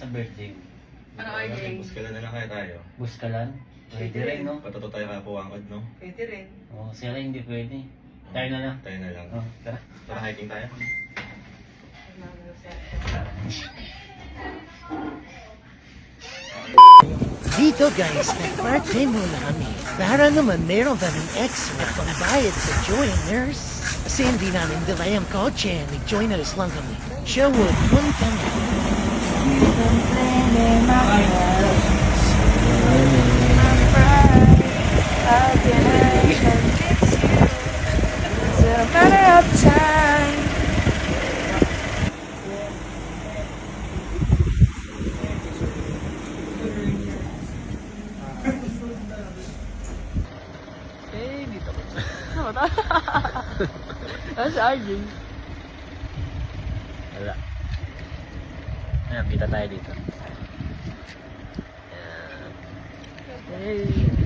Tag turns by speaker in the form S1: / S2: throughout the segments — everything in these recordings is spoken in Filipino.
S1: birthday mo?
S2: Ano order?
S3: Buskalan na lang kaya tayo.
S1: Buskalan? Pwede rin, no?
S3: Patuto tayo kaya puwangkod, no?
S2: Pwede rin.
S1: Oo, sila hindi pwede. Tayo na lang.
S3: Tayo na lang.
S1: Oh, tara.
S3: Tara, hiking tayo.
S4: Dito guys, nag-birthday muna kami. Para naman meron kaming extra pambayad sa joiners. Kasi hindi namin dala yung kotse, nag-joiners lang kami. Sherwood, punta na.
S2: Ano si RJ?
S1: Wala. Ayan, kita tayo dito.
S2: Hey, dito.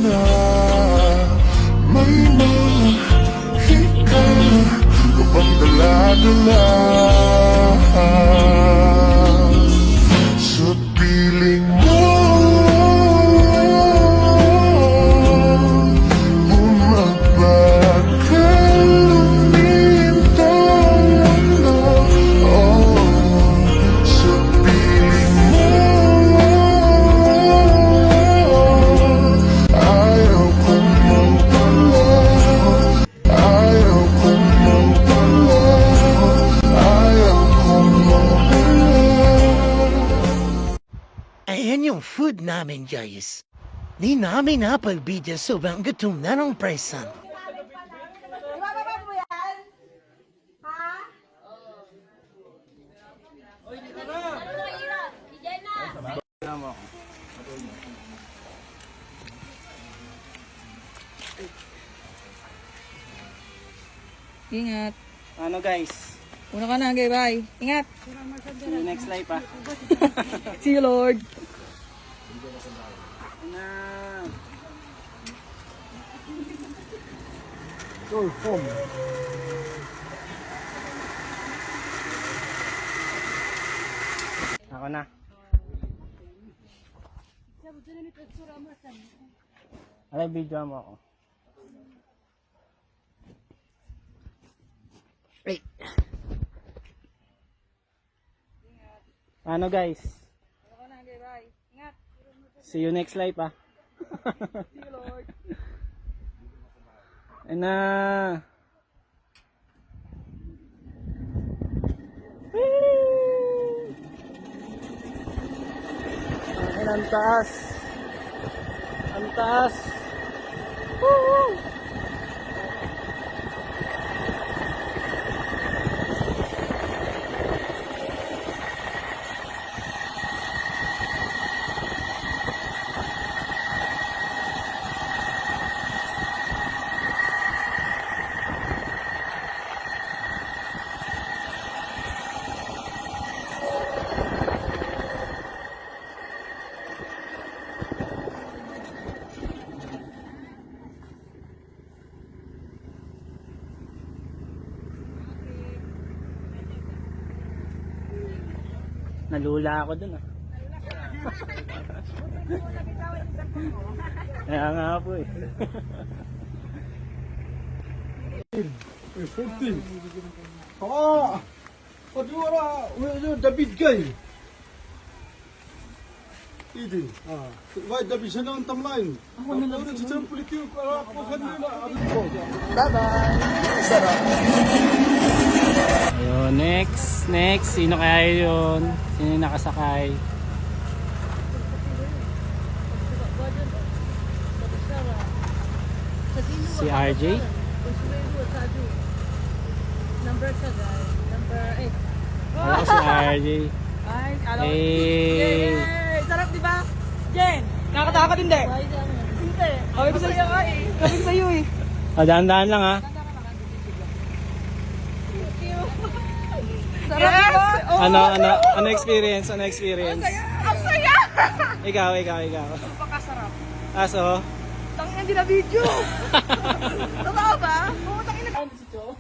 S5: na may mahika ka bang dala-dala sa piling mo bumabag ka lumintang na sa piling mo ayaw kong mawala ayaw kong mawala ayaw kong mawala.
S4: Ayan yung food namin, guys. Di namin napagbidya sobrang gutom na ng presan.
S6: Ibababa mo yan? Ha?
S2: Ingat.
S7: Ano guys?
S2: Una ka na, bye. Ingat.
S7: See you next life ah.
S2: See you, Lord.
S7: Na. Ako na. Alay, video mo ako.
S4: Hey,
S7: Ano guys?
S2: Una ka na, bye. Ingat.
S7: See you next life ah.
S2: See you, Lord.
S7: Na. Ang taas. Ang taas. Woo! Nalula ako dun ah. Kaya nga po eh.
S8: 14. Padura, David Gay. Idi. Vai David sana ang tamlain. Ako na lang sa politik para ko kanila.
S7: Ayun, next. Sino kaya yun? Sino yung nakasakay? Si RJ?
S2: Number ka guys. Number 8.
S7: Wala ko si RJ.
S2: Ay, alam mo.
S7: Eh.
S2: Yay! Sarap di ba? Jen, nakakatakot hindi? Hindi. Kami ko sa'yo nga eh. Kami ko sa'yo eh.
S7: Dahan-dahan lang ha.
S2: Sarap di ba? Oh,
S7: Ano experience? Ano experience?
S2: ang saya!
S7: Ikaw.
S2: Napakasarap.
S7: Aso?
S2: Tangin hindi na video. Totoo ba? Oo, tangin na. Ano si Cho?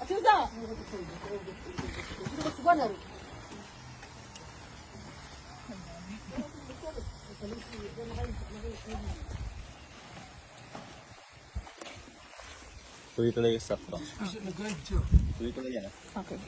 S2: At sino sa? Sino ba subanan?
S3: Tuloy-tuloy yung stuff ko. Tuloy-tuloy yan.
S2: Okay.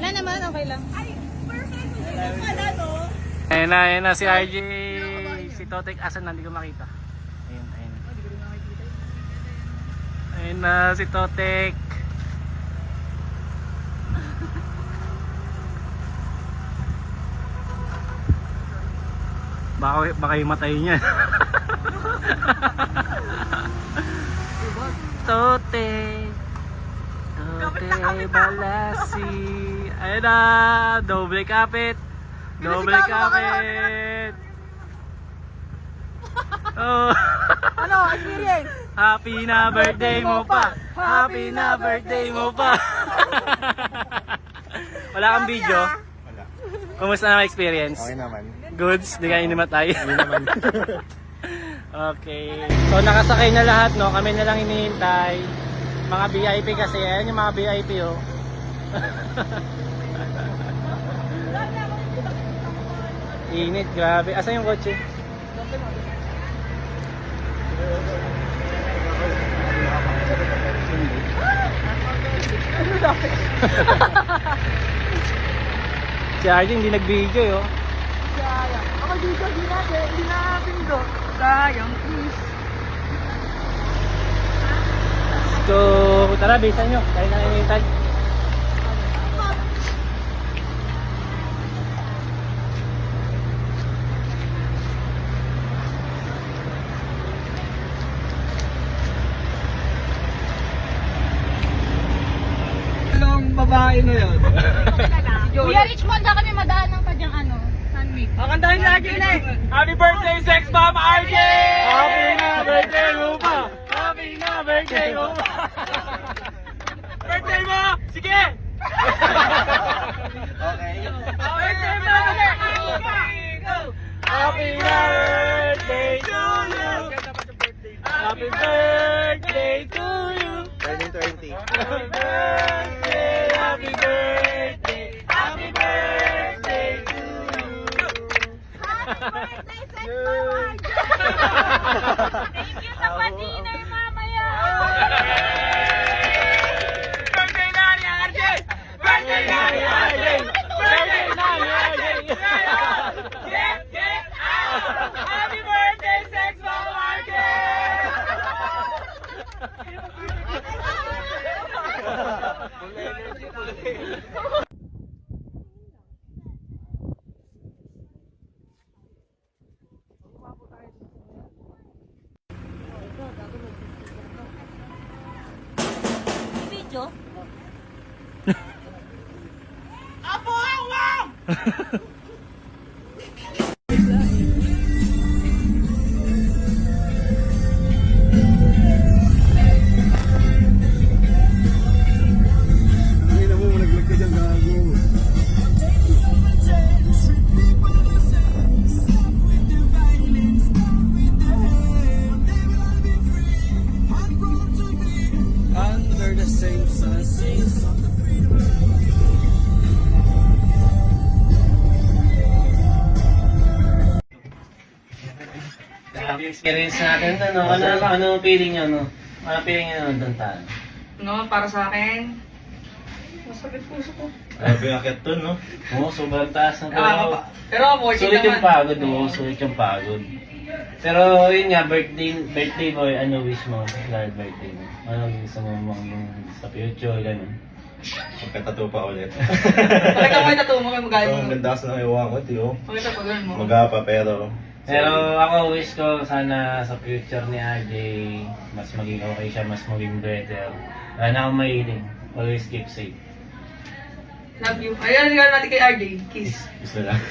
S2: Wala naman, okay lang. Ay, perfect. Wala no?
S7: Ayun na si RJ. Si Totek, asan na? Hindi ko makita. Ayun. Ayun na si Totek. Baka yung matay niya. Totek. Totek Balasi. Ayun na. Doble kapit. Doble kapit. Oh.
S2: Ano, experience?
S7: Happy na birthday mo pa. Happy na birthday mo pa. Wala kang video?
S3: Wala.
S7: Kumusta na ang experience?
S3: Okay naman.
S7: Goods? Di ka inimatay?
S3: Hindi naman.
S7: Okay. So nakasakay na lahat, no? Kami na lang hinihintay. Mga VIP kasi. Ayan yung mga VIP, oh. Init, grabe. Asan yung kotse? Si Arjen hindi nag-video, yo.
S2: Sayang. Ako dito, hindi na pindot. Sayang, please.
S7: So, tara, bisa nyo. Tayo na hinihintay.
S8: Anong babae na yan?
S6: Kuya Richmond, na kami madaan ng kadyang ano, sunmake.
S2: Kakantahin sa akin eh.
S7: Happy birthday, Sex Bomb RJ! Happy na birthday mo pa! Happy na birthday mo pa! Birthday mo! Sige!
S3: Okay.
S7: Birthday mo! Happy birthday to you! Happy birthday to you!
S3: Turning 20.
S7: Happy birthday! Happy birthday! Happy birthday to you!
S6: Thank you sa pa-dinner mamaya.
S7: Birthday na ni RJ! Birthday na ni RJ! Birthday na ni RJ! Get out! Happy birthday, Sex Bomb RJ!
S2: Video?
S8: Ay, na mo, naglag ka dyan, gago. Under the same sun.
S1: Experience natin to, no? Ano feeling nyo, no? Ano feeling nyo nandun tayo?
S2: No, para sa akin, masakit puso ko.
S3: Grabe ang akit to, no?
S1: Oo, sobrang taas na
S2: Pero worth it
S1: sulit yung
S2: naman.
S1: pagod, no? Sulit yung pagod. Pero yun nga, birthday boy, ano wish mo? Lord, birthday mo. Ano gusto mo maging sa future, gano'n?
S3: Magkatato pa ulit.
S2: Pakita mo yung tattoo mo, kaya magaling
S3: Ang
S2: mo.
S3: ganda sa ng iwan ko, tiyo.
S2: Pakita pa ganun mo.
S3: Magapa, pero...
S1: Pero ako wish ko sana sa future ni RJ, mas maging okay siya, mas maging better. Wala na akong mahiling. Always keep safe.
S2: Love you. Ayan, regalo natin kay RJ. Kiss.
S3: Gusto lang.